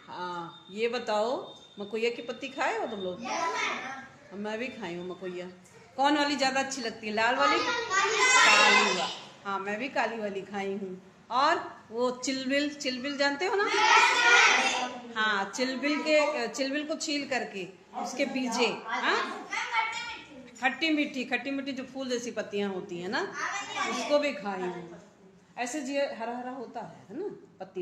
हाँ, ये बताओ, मकोइया की पत्ती खाए हो तुम लोग? मैं भी खाई हूँ मकोइया। कौन वाली ज्यादा अच्छी लगती है, लाल वाली काली वाली? हाँ, मैं भी काली वाली खाई हूँ। और वो चिलबिल, चिलबिल जानते हो ना? हाँ, चिलबिल को छील करके उसके बीजे, हाँ, खट्टी मीठी जो फूल जैसी पत्तियां होती है ना, उसको भी खाई हूँ। ऐसे जी हरा हरा होता है ना पत्ती,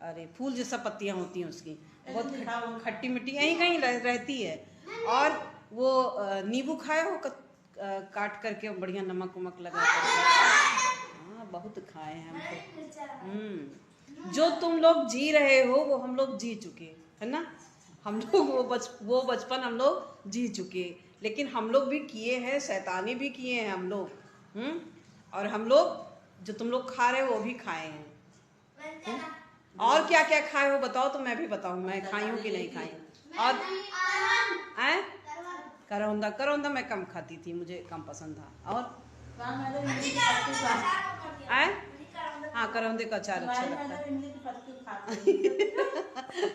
अरे फूल जैसा पत्तियां होती हैं उसकी, बहुत खट्टी मिट्टी यहीं कहीं रहती है। और वो नींबू खाए हो काट करके बढ़िया नमक वमक लगा करके? हाँ, बहुत खाए हैं हम तो। जो तुम लोग जी रहे हो वो हम लोग जी चुके, है ना? हम लोग वो बचपन हम लोग जी चुके, लेकिन हम लोग भी किए हैं, शैतानी भी किए हैं हम लोग। और हम लोग जो तुम लोग खा रहे हो वो भी खाए हैं। और क्या क्या खाए हो बताओ तो मैं भी बताऊं मैं खाई हूँ कि नहीं खाई हूँ। और करौंदा, करौंदा मैं कम खाती थी, मुझे कम पसंद था। और हाँ, करौंदे का अचार अच्छा लगता है।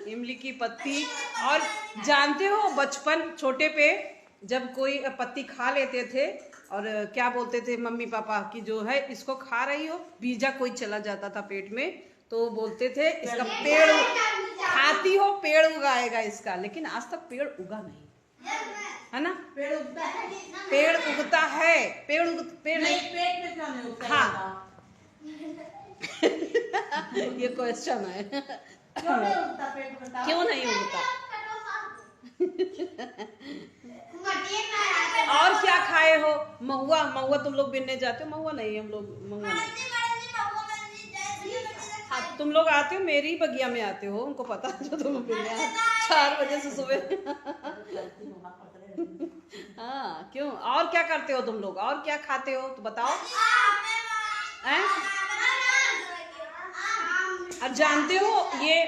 इमली की पत्ती। और जानते हो बचपन छोटे पे जब कोई पत्ती खा लेते थे और क्या बोलते थे मम्मी पापा कि जो है इसको खा रही हो, बीजा कोई चला जाता था पेट में तो बोलते थे इसका पेड़ खाती हो, पेड़ उगाएगा इसका। लेकिन आज तक पेड़ उगा नहीं, है ना? पेड़ उगता है, पेड़ उगता है, पेड़ नहीं, पेट में क्यों नहीं उगता? हाँ ये क्वेश्चन है। क्यों नहीं उगता पेट में? क्यों नहीं उगता? और क्या खाए हो? महुआ, महुआ तुम लोग बिनने जाते हो? महुआ नहीं, हम लोग महुआ नहीं। हाँ, तुम लोग आते हो मेरी बगिया में आते हो, उनको पता है जो तुम लोग बिनने आते 4 बजे से सुबह। हाँ, क्यों? और क्या करते हो तुम लोग? और क्या खाते हो तो बताओ। और जानते हो ये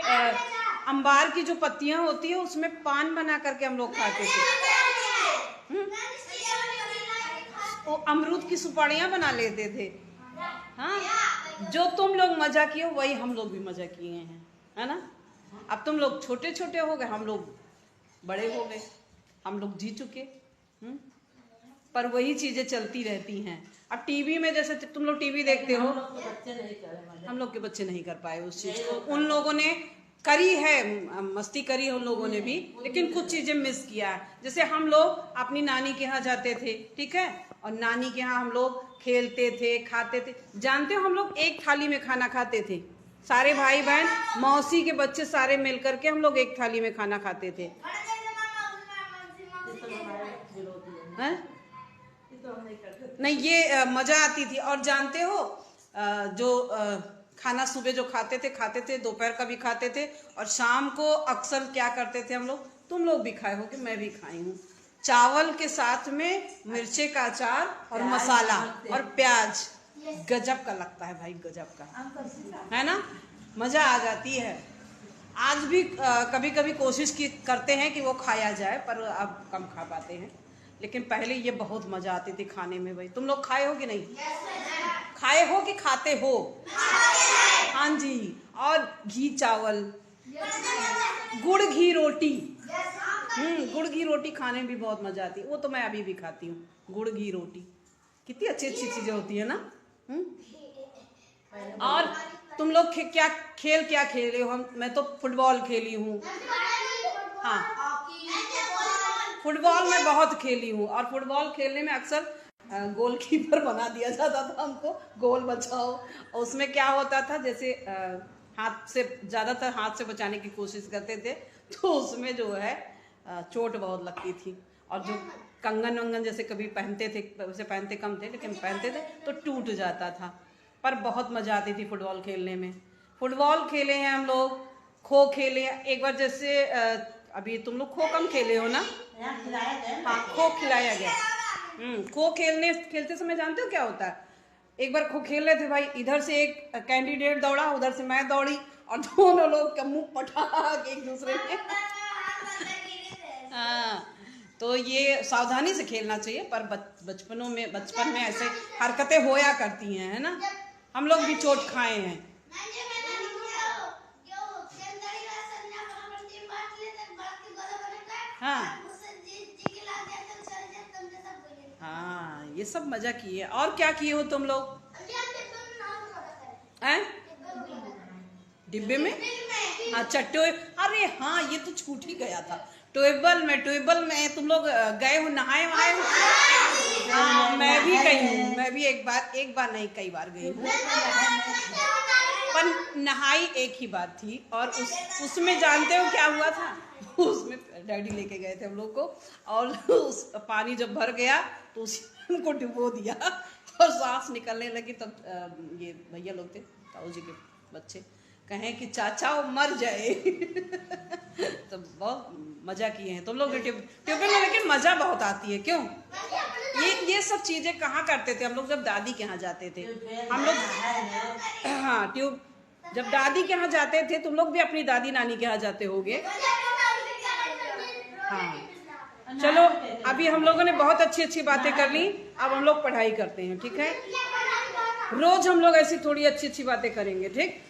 अंबार की जो पत्तियां होती है उसमें पान बना करके हम लोग खाते थे। वो अमरूद की सुपारियां बना लेते थे। हाँ, जो तुम लोग मजा किए वही हम लोग भी मजा किए हैं, है ना? अब तुम लोग छोटे छोटे हो गए, हम लोग बड़े हो गए, हम लोग जी चुके। पर वही चीजें चलती रहती हैं। अब टीवी में जैसे तुम लोग टीवी देखते हो, हम लोग के बच्चे नहीं कर पाए उस चीज को। उन लोगों ने करी है, मस्ती करी है उन लोगों ने भी, लेकिन कुछ चीजें मिस किया है। जैसे हम लोग अपनी नानी के यहाँ जाते थे, ठीक है, और नानी के यहाँ हम लोग खेलते थे, खाते थे। जानते हो हम लोग एक थाली में खाना खाते थे, सारे भाई बहन, मौसी के बच्चे सारे मिल करके हम लोग एक थाली में खाना खाते थे। हैं? नहीं, ये मजा आती थी। और जानते हो जो खाना सुबह जो खाते थे, दोपहर का भी खाते थे, और शाम को अक्सर क्या करते थे हम लोग, तुम लोग भी खाए हो कि मैं भी खाई हूँ, चावल के साथ में मिर्चे का अचार और मसाला और प्याज। गजब का लगता है भाई, गजब का, है ना? मजा आ जाती है। आज भी कभी कभी कोशिश करते हैं कि वो खाया जाए, पर अब कम खा पाते हैं। लेकिन पहले ये बहुत मजा आती थी खाने में। भाई तुम लोग खाए हो कि नहीं? खाए हो कि खाते हो? हाँ जी। और घी चावल, गुड़ घी रोटी, गुड़ घी रोटी खाने में भी बहुत मजा आती है। वो तो मैं अभी भी खाती हूँ, गुड़ घी रोटी। कितनी अच्छी अच्छी चीजें होती है ना। और तुम लोग क्या खेले हो? मैं तो फुटबॉल खेली हूँ। हाँ, फुटबॉल में बहुत खेली हूँ। और फुटबॉल खेलने में अक्सर गोलकीपर बना दिया जाता था हमको, गोल बचाओ। और उसमें क्या होता था, जैसे हाथ से, ज्यादातर हाथ से बचाने की कोशिश करते थे, तो उसमें जो है चोट बहुत लगती थी। और जो कंगन वंगन जैसे कभी पहनते थे, वैसे पहनते कम थे लेकिन पहनते थे, तो टूट जाता था। पर बहुत मजा आती थी फुटबॉल खेलने में। फुटबॉल खेले हैं हम लोग, खो खेले। एक बार जैसे अभी तुम लोग खो कम खेले हो ना? हाँ, खो खिलाया गया। खो खेलते समय जानते हो क्या होता है? एक बार खो खेल रहे थे भाई, इधर से एक कैंडिडेट दौड़ा, उधर से मैं दौड़ी, और दोनों लोग का मुंह पटाख एक दूसरे में। हाँ, तो ये सावधानी से खेलना चाहिए। पर बचपन में ऐसे हरकतें होया करती हैं, है ना? हम लोग भी चोट खाए हैं। हाँ हाँ, ये सब मजा किए। और क्या किए हो तुम लोग? हैं? डिब्बे में? अच्छा, अरे हाँ, ये तो छूट ही गया था। ट्यूबवेल में तुम लोग गए हो, नहाए वहाए हो? हाँ, मैं भी गई हूँ। मैं भी एक बार नहीं, कई बार गई हूँ, पर नहाई एक ही बार थी। और उसमें जानते हो क्या हुआ था? उसमें डैडी लेके गए थे हम लोग को, और उस पानी जब भर गया तो उनको डुबो दिया और सांस निकलने लगी। तब ये भैया लोग थे, ताऊ जी के बच्चे, कहें कि चाचा वो मर जाए। तो बहुत मजा किए हैं तुम लोग ट्यूबवेल में, लेकिन मजा बहुत आती है। क्यों? ये सब चीजें कहाँ करते थे हम लोग? जब दादी के यहाँ जाते थे हम लोग। हाँ, जब दादी के यहाँ जाते थे, तुम लोग भी अपनी दादी नानी के यहाँ जाते होगे। हाँ, चलो, अभी हम लोगों ने बहुत अच्छी अच्छी बातें कर ली। अब हम लोग पढ़ाई करते हैं, ठीक है? रोज हम लोग ऐसी थोड़ी अच्छी अच्छी बातें करेंगे, ठीक?